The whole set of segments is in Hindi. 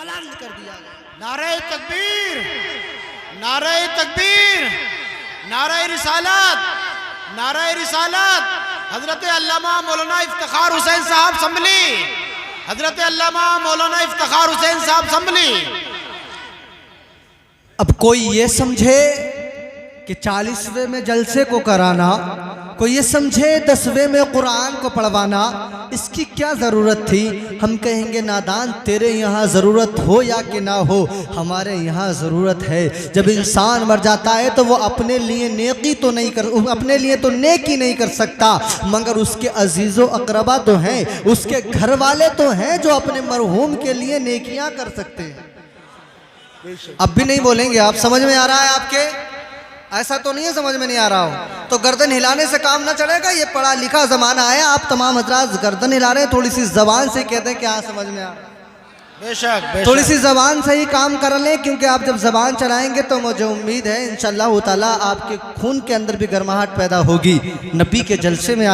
बुलंद कर दिया गया। नारे तकबीर, नारे तकबीर, नारे रिसालत, नारे रिसालत। हजरत अल्लामा मौलाना इफ्तिखार हुसैन साहब संभली, हजरत अल्लामा मौलाना इफ्तिखार हुसैन साहब संभली। अब कोई ये समझे कि 40वें में जलसे को कराना, कोई ये समझे 10वें में कुरान को पढ़वाना, इसकी क्या ज़रूरत थी। हम कहेंगे नादान, तेरे यहाँ ज़रूरत हो या कि ना हो, हमारे यहाँ ज़रूरत है। जब इंसान मर जाता है तो वो अपने लिए नेकी तो नहीं कर, अपने लिए तो नेकी नहीं कर सकता, मगर उसके अजीज़ो अकरबा तो हैं, उसके घर वाले तो हैं जो अपने मरहूम के लिए नेकियां कर सकते हैं। अब भी नहीं बोलेंगे आप? समझ में आ रहा है आपके? ऐसा तो नहीं है समझ में नहीं आ रहा हो तो गर्दन हिलाने से काम ना चलेगा। ये पढ़ा लिखा ज़माना है, आप तमाम हजरात गर्दन हिला रहे हैं, थोड़ी सी ज़बान से कहते हैं कि हाँ समझ में आ। बेशक, बेशक। थोड़ी सी ज़बान से ही काम कर लें, क्योंकि आप जब ज़बान चलाएंगे तो मुझे उम्मीद है इंशाअल्लाह ताला आपके खून के अंदर भी गर्माहट पैदा होगी। नबी के जलसे में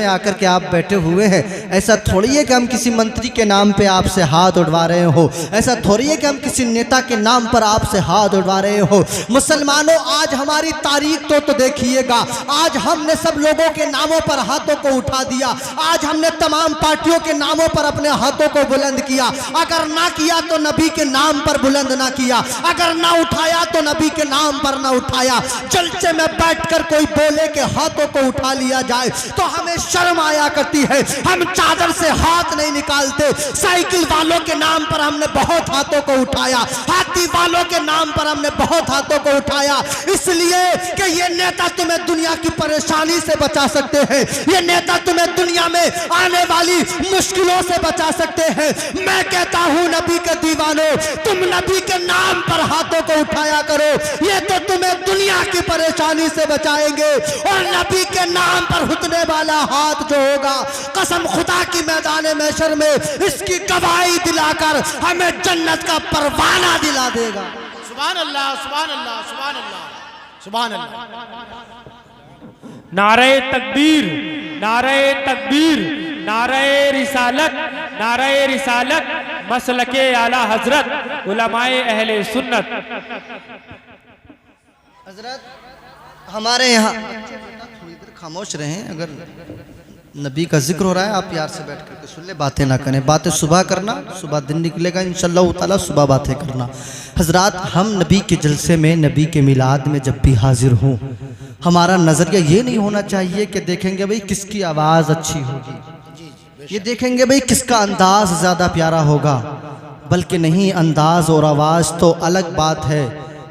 आकर के आप बैठे हुए हैं। ऐसा थोड़ी है कि हम किसी मंत्री के नाम पे आपसे हाथ उठवा रहे हो, ऐसा थोड़ी है कि हम किसी नेता के नाम पर आपसे हाथ उठवा रहे हो। मुसलमानों, आज हमारी तारीख तो देखिएगा, आज हमने सब लोगों के नामों पर हाथों को उठा दिया, आज हमने तमाम पार्टियों के नामों पर अपने हाथों को बुलंद किया। अगर ना किया तो नबी के नाम पर बुलंद ना किया, अगर ना उठाया तो नबी के नाम पर ना उठाया। जलसे में बैठकर कोई बोले कि हाथों को उठा लिया जाए तो हमें शर्म आया करती है। हम चादर से हाथ नहीं निकालते। साइकिल वालों के नाम पर हमने बहुत हाथों को उठाया, हाथी वालों के नाम पर हमने बहुत हाथों को उठाया, इसलिए कि ये नेता तुम्हें दुनिया की परेशानी से बचा सकते हैं, ये नेता तुम्हें दुनिया में आने वाली मुश्किलों से बचा सकते हैं। मैं कहता हूं नबी के दीवानों, तुम नबी के नाम पर हाथों को उठाया करो, ये तो तुम्हें दुनिया की परेशानी से बचाएंगे। और नबी के नाम पर उठने वाला हाथ जो होगा, कसम खुदा की मैदान महशर में इसकी गवाही दिलाकर हमें जन्नत का परवाना दिला देगा। सुभान अल्लाह, सुभान अल्लाह, सुभान अल्लाह, सुभान अल्लाह। नारे तकबीर, नारे तकबीर, नारे रिसालत, नारे रिसालत, मसलके आला हजरत, उलमाए अहले सुन्नत। हजरत हमारे यहाँ थोड़ी देर खामोश रहें, अगर नबी का जिक्र हो रहा है आप प्यार से बैठ करके सुन ले, बातें ना करें। बातें सुबह करना, सुबह दिन निकलेगा इंशाअल्लाह ताला, सुबह बातें करना। हजरात, हम नबी के जलसे में, नबी के मिलाद में जब भी हाजिर हों, हमारा नज़रिया ये नहीं होना चाहिए कि देखेंगे भाई किसकी आवाज़ अच्छी होगी, ये देखेंगे भाई किसका अंदाज ज़्यादा प्यारा होगा, बल्कि नहीं, अंदाज और आवाज़ तो अलग बात है,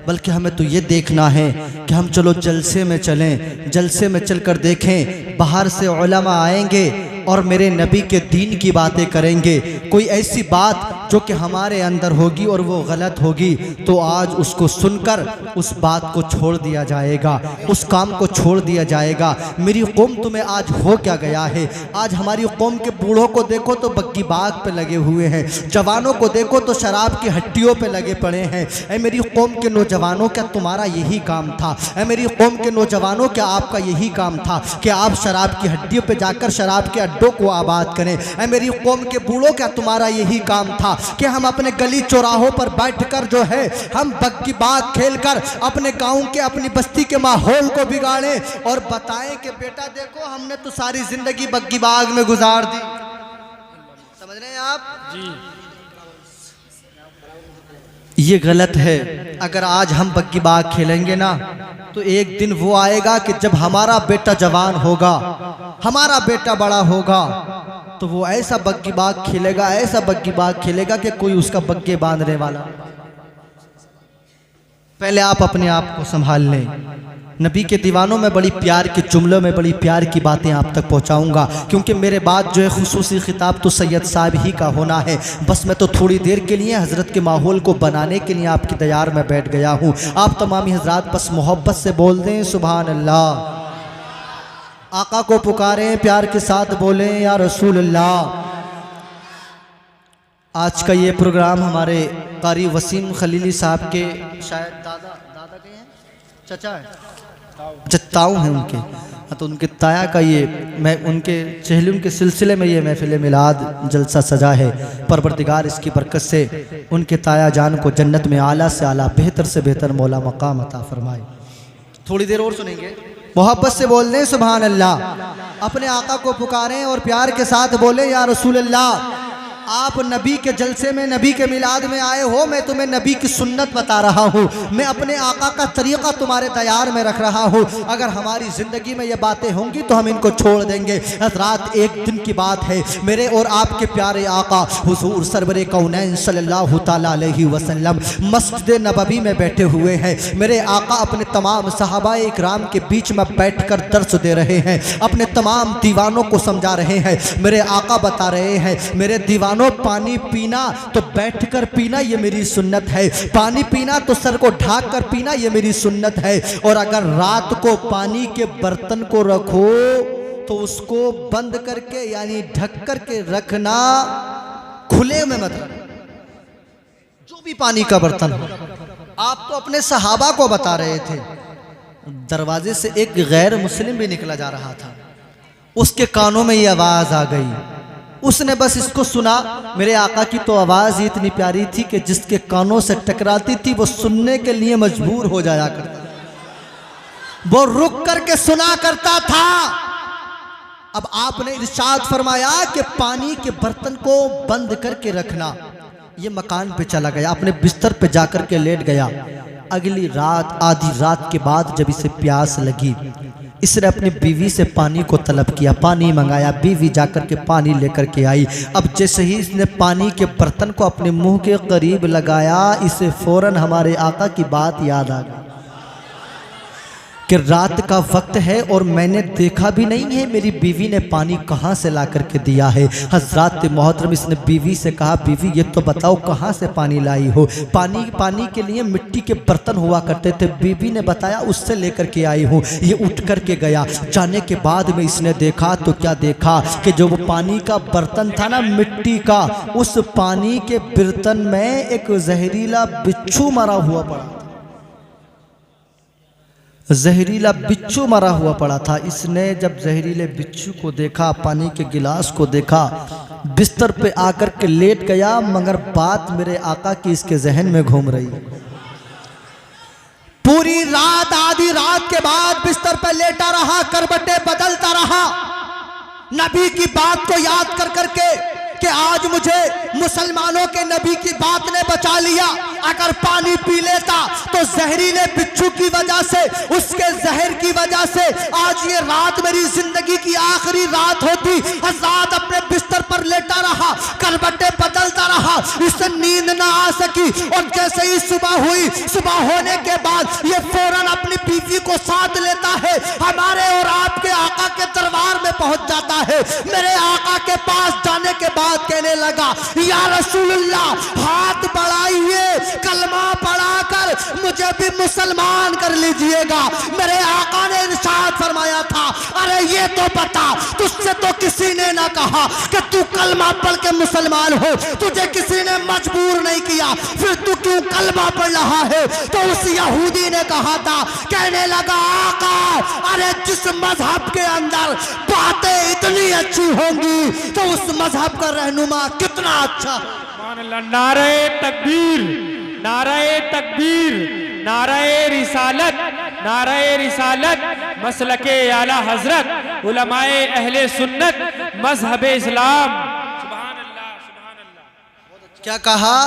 बल्कि हमें तो ये देखना है कि हम चलो जलसे में चलें, जलसे में चलकर देखें बाहर से उलमा आएंगे और मेरे नबी के दीन की बातें करेंगे। कोई ऐसी बात जो कि हमारे अंदर होगी और वो गलत होगी तो आज उसको सुनकर उस बात को छोड़ दिया जाएगा, उस काम को छोड़ दिया जाएगा। मेरी कौम तुम्हें आज हो क्या गया है? आज हमारी कौम के बूढ़ों को देखो तो बग्गी बाग पे लगे हुए हैं, जवानों को देखो तो शराब की हट्टियों पे लगे पड़े हैं। ऐ मेरी कौम के नौजवानों, क्या तुम्हारा यही काम था? ऐ मेरी कौम के नौजवानों, क्या आपका यही काम था कि आप शराब की हड्डियों पे जाकर शराब के अड्डों को आबाद करें? ऐ मेरी कौम के बूढ़ों, क्या तुम्हारा यही काम था कि हम अपने गली चौराहों पर बैठकर जो है हम बग्गी बाग खेलकर अपने गांव के, अपनी बस्ती के माहौल को बिगाड़ें और बताएं कि बेटा देखो हमने तो सारी जिंदगी बग्गी बाग में गुजार दी। समझ रहे हैं आप जी? ये गलत है। अगर आज हम बग्गी बाग खेलेंगे ना तो एक दिन वो आएगा कि जब हमारा बेटा जवान होगा, हमारा बेटा बड़ा होगा, तो वो ऐसा बग्गी बाग खेलेगा, ऐसा बग्गी बाग खेलेगा कि कोई उसका बग्गे बांधने वाला। पहले आप अपने आप को संभाल लें। नबी के दीवानों में बड़ी प्यार के जुमलों में बड़ी प्यार की बातें आप तक पहुंचाऊंगा, क्योंकि मेरे बाद जो है खुसूसी खिताब तो सैयद साहब ही का होना है। बस मैं तो थोड़ी देर के लिए हज़रत के माहौल को बनाने के लिए आपकी दयार में बैठ गया हूँ। आप तमामी हजरात बस मोहब्बत से बोल दें सुभान अल्लाह। आका को पुकारें, प्यार के साथ बोलें या रसूल अल्लाह। आज का ये प्रोग्राम हमारे कारी वसीम खलीली साहब के शायद दादा के हैं, चचा है, ताऊ हैं उनके, तो उनके ताया का ये मैं उनके चहलुम के सिलसिले में ये महफिल मिलाद जलसा सजा है। परवरदिगार इसकी बरकत से उनके ताया जान को जन्नत में आला से आला बेहतर से बेहतर मौला मकाम अता फरमाए। थोड़ी देर और सुनेंगे, मोहब्बत से बोल दें सुभान अल्लाह, अपने आका को पुकारें और प्यार के साथ बोले या रसूल अल्लाह। आप नबी के जलसे में, नबी के मिलाद में आए हो, मैं तुम्हें नबी की सुन्नत बता रहा हूँ, मैं अपने आका का तरीक़ा तुम्हारे तैयार में रख रहा हूँ। अगर हमारी ज़िंदगी में ये बातें होंगी तो हम इनको छोड़ देंगे। हज़रात एक दिन की बात है, मेरे और आपके प्यारे आका हुज़ूर सरवरे कौनैन सल्लल्लाहु ताला अलैहि वसल्लम मस्जिद नबवी में बैठे हुए हैं। मेरे आका अपने तमाम सहाबाए इकराम के बीच में बैठकर दर्स दे रहे हैं, अपने तमाम दीवानों को समझा रहे हैं। मेरे आका बता रहे हैं, मेरे दीवानों पानी पीना तो बैठकर पीना ये मेरी सुन्नत है, पानी पीना तो सर को ढाक कर पीना ये मेरी सुन्नत है, और अगर रात को पानी के बर्तन को रखो तो उसको बंद करके यानी ढक करके रखना, खुले में मत रखना, जो भी पानी का बर्तन हो। आप तो अपने सहाबा को बता रहे थे। दरवाजे से एक गैर मुस्लिम भी निकला जा रहा था, उसके कानों में ये आवाज़ आ गई, उसने बस इसको सुना। मेरे आका की तो आवाज़ इतनी प्यारी थी कि जिसके कानों से टकराती थी वो सुनने के लिए मजबूर हो जाया करता, वो रुक करके सुना करता था। अब आपने इरशाद फरमाया कि पानी के बर्तन को बंद करके रखना। ये मकान पे चला गया, अपने बिस्तर पे जाकर के लेट गया। अगली रात, आधी रात के बाद जब इसे प्यास लगी, इसने अपनी बीवी से पानी को तलब किया, पानी मंगाया, बीवी जाकर के पानी लेकर के आई। अब जैसे ही इसने पानी के बर्तन को अपने मुंह के करीब लगाया, इसे फौरन हमारे आका की बात याद आ गई कि रात का वक्त है और मैंने देखा भी नहीं है मेरी बीवी ने पानी कहाँ से ला करके दिया है। हज़रात मोहतरम, इसने बीवी से कहा, बीवी ये तो बताओ कहाँ से पानी लाई हो। पानी के लिए मिट्टी के बर्तन हुआ करते थे, बीवी ने बताया उससे लेकर के आई हूँ। ये उठ कर के गया, जाने के बाद में इसने देखा तो क्या देखा कि जो वो पानी का बर्तन था ना मिट्टी का, उस पानी के बर्तन में एक जहरीला बिच्छू मरा हुआ पड़ा, जहरीला बिच्छू मरा हुआ पड़ा था। इसने जब जहरीले बिच्छू को देखा, पानी के गिलास को देखा, बिस्तर पे आकर के लेट गया, मगर बात मेरे आका की इसके जहन में घूम रही। पूरी रात, आधी रात के बाद बिस्तर पे लेटा रहा, करवटें बदलता रहा, नबी की बात को याद कर करके कि आज मुझे मुसलमानों के नबी की बात ने बचा लिया। अगर पानी पी लेता तो जहरीले बिच्छू की वजह से, उसके जहर की वजह से आज ये रात मेरी जिंदगी की आखिरी रात होती। हज़रात अपने बिस्तर पर लेटा रहा, करवटें बदलता रहा, इससे नींद ना आ सकी। और जैसे ही सुबह हुई, सुबह होने के बाद ये फौरन अपनी बीवी को साथ लेता है, हमारे और आपके आका के दरबार में पहुंच जाता है। मेरे आका के पास जाने के बाद कहने लगा, या रसूलुल्लाह, हाथ बढ़ाइए, कलमा पढ़ाकर मुझे भी मुसलमान कर लीजिएगा। मेरे आका ने इरशाद फरमाया था, अरे ये तो बता, तुझसे तो किसी ने ना कहा कि तू कलमा पढ़ के मुसलमान हो, तुझे किसी ने मजबूर नहीं किया, फिर तू क्यों कलमा पढ़ रहा है? तो उस यहूदी ने कहा था, कहने लगा, आका, अरे जिस मजहब के अंदर बातें इतनी अच्छी होंगी तो उस मजहब का रहनुमा कितना अच्छा। नारे तकबीर, नारे तकबीर, नारे रिसालत, नारे रिसालत, मसलके आला हजरत, उलमाए अहले सुन्नत, मजहब इस्लाम। सुभान अल्लाह, सुभान अल्लाह। क्या कहा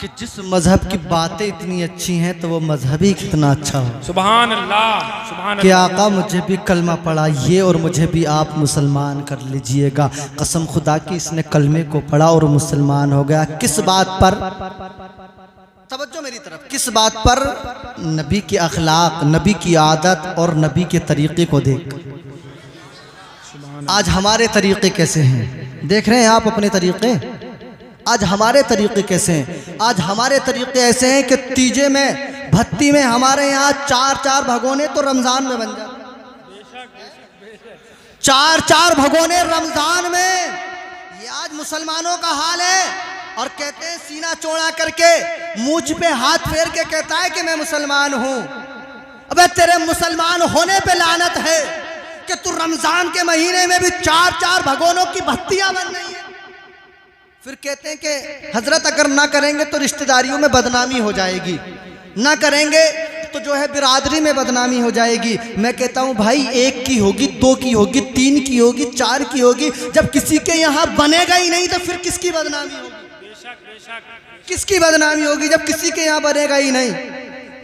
कि जिस मजहब की बातें इतनी अच्छी हैं तो वो मजहब ही कितना अच्छा हो। सुभान अल्लाह, सुभान कि अल्लाह। आका मुझे भी कलमा पढ़ाइए और मुझे भी आप मुसलमान कर लीजिएगा। कसम खुदा की, इसने कलमे को पढ़ा और मुसलमान हो गया। किस बात पर? तवज्जो मेरी तरफ। किस बात पर? नबी के अखलाक, नबी की आदत और नबी के तरीक़े को देख। आज हमारे तरीक़े कैसे हैं देख रहे हैं आप अपने तरीक़े। आज हमारे तरीक़े कैसे हैं? आज हमारे तरीक़े ऐसे हैं कि तीजे में, भत्ती में हमारे यहाँ 4-4 भगोने तो रमज़ान में बन जाते, 4-4 भगोने रमज़ान में। ये आज मुसलमानों का हाल है। और कहते हैं सीना चौड़ा करके, मुझ पे हाथ फेर के कहता है कि मैं मुसलमान हूँ। अबे तेरे मुसलमान होने पे लानत है। कि तू रमजान के महीने में भी 4-4 भगोनों की भत्तियां बन रही है। फिर कहते हैं कि हजरत अगर ना करेंगे तो रिश्तेदारियों में बदनामी हो जाएगी, ना करेंगे तो जो है बिरादरी में बदनामी हो जाएगी। मैं कहता हूं भाई 1 की होगी, 2 की होगी, 3 की होगी, 4 की होगी, जब किसी के यहाँ बनेगा ही नहीं तो फिर किसकी बदनामी होगी? किसकी बदनामी होगी जब किसी के यहाँ बनेगा ही नहीं?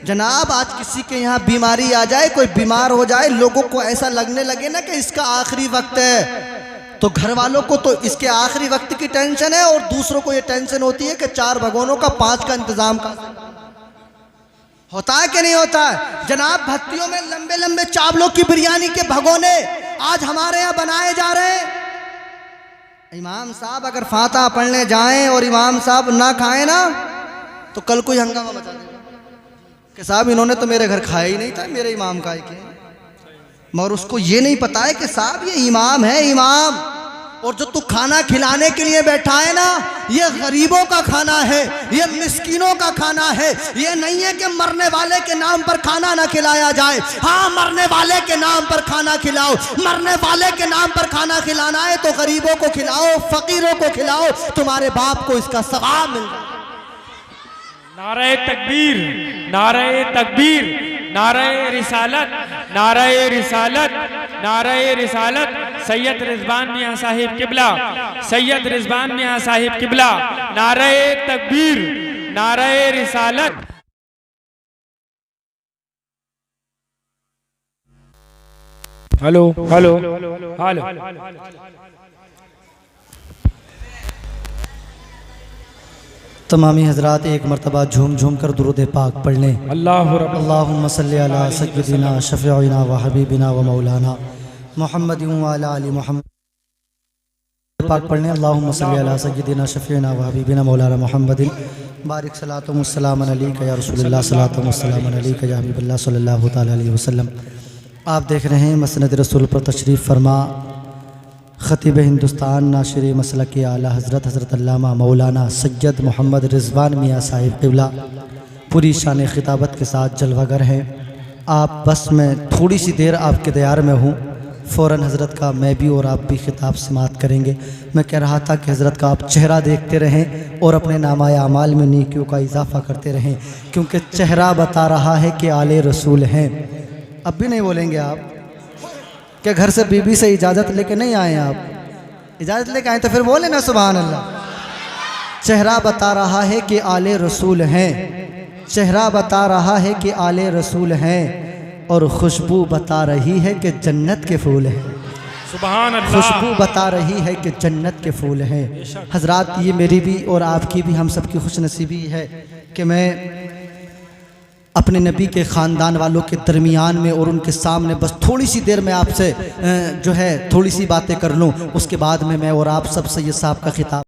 जनाब आज किसी के यहाँ बीमारी आ जाए, कोई बीमार हो जाए, लोगों को ऐसा लगने लगे ना कि इसका आखिरी वक्त है, तो घर वालों को तो इसके आखिरी वक्त की टेंशन है और दूसरों को ये टेंशन होती है कि 4 भगोनों का 5 का इंतजाम का होता है कि नहीं होता है? जनाब भट्टियों में लंबे लंबे चावलों की बिरयानी के भगोने आज हमारे यहाँ बनाए जा रहे हैं। इमाम साहब अगर फातिहा पढ़ने जाएं और इमाम साहब ना खाएं ना तो कल कोई हंगामा मचा देगा कि साहब इन्होंने तो मेरे घर खाया ही नहीं था, मेरे इमाम का है। मगर उसको ये नहीं पता है कि साहब ये इमाम है, इमाम, और जो तू खाना खिलाने के लिए बैठा है ना, ये गरीबों का खाना है, ये मिस्कीनों का खाना है। ये नहीं है कि मरने वाले के नाम पर खाना ना खिलाया जाए। हाँ, मरने वाले के नाम पर खाना खिलाओ, मरने वाले के नाम पर खाना खिलाना है तो गरीबों को खिलाओ, फकीरों को खिलाओ, तुम्हारे बाप को इसका सवाब मिल जाए। नारे तकबीर, नारे तकबीर, नारे रिसालत, नारे रिसालत, नारे रिसालत। सैयद रिजवान मियां साहिब किबला, सैयद रिजवान मियां साहिब किबला। नारे तकबीर, नारे रिसालत। Hello hello hello. तमामी हजरात एक मरतबा झूम झूम कर दुरूद पाक पढ़ लें। अल्लाहुम्मा सल्ली अला सय्यिदिना शफ़ीइना व हबीबिना व मौलाना मुहम्मद व अला आलि मुहम्मद। पाक पढ़ लें। अल्लाहुम्मा सल्ली अला सय्यिदिना शफ़ीइना व हबीबिना मौलाना मुहम्मदिन बारिक सलातु व सलाम अलैका या रसूलल्लाह, सलातु व सलाम अलैका या हबीबल्लाह सल्लल्लाहु तआला अलैहि वसल्लम। आप देख रहे हैं मसनद रसूल पर तशरीफ़ फरमा ख़तीब हिंदुस्तान नाशिर मसलक आला हज़रत हज़रत अल्लामा मौलाना सैयद मोहम्मद रिजवान मियाँ साहिब क़िबला पूरी शान खिताबत के साथ जलवागर हैं। आप बस मैं थोड़ी सी देर आपके दयार में हूँ, फ़ौरन हज़रत का मैं भी और आप भी खिताब समात करेंगे। मैं कह रहा था कि हज़रत का आप चेहरा देखते रहें और अपने नामाए अमाल में नेकियों का इजाफ़ा करते रहें, क्योंकि चेहरा बता रहा है कि आले रसूल हैं। अब भी नहीं बोलेंगे आप क्या? घर से बीबी से इजाज़त लेके नहीं आए आप? इजाज़त लेके आए तो फिर बोले ना सुभान अल्लाह। चेहरा बता रहा है कि आले रसूल हैं, चेहरा बता रहा है कि आले रसूल हैं, और खुशबू बता रही है कि जन्नत के फूल हैं। सुभान अल्लाह। खुशबू बता रही है कि जन्नत के फूल हैं। हजरात ये मेरी भी और आपकी भी, हम सब की खुशनसीबी है कि मैं अपने नबी के ख़ानदान वालों के दरमियान में और उनके सामने बस थोड़ी सी देर में आपसे जो है थोड़ी सी बातें कर लूँ। उसके बाद में मैं और आप सब सैयद साहब का खिताब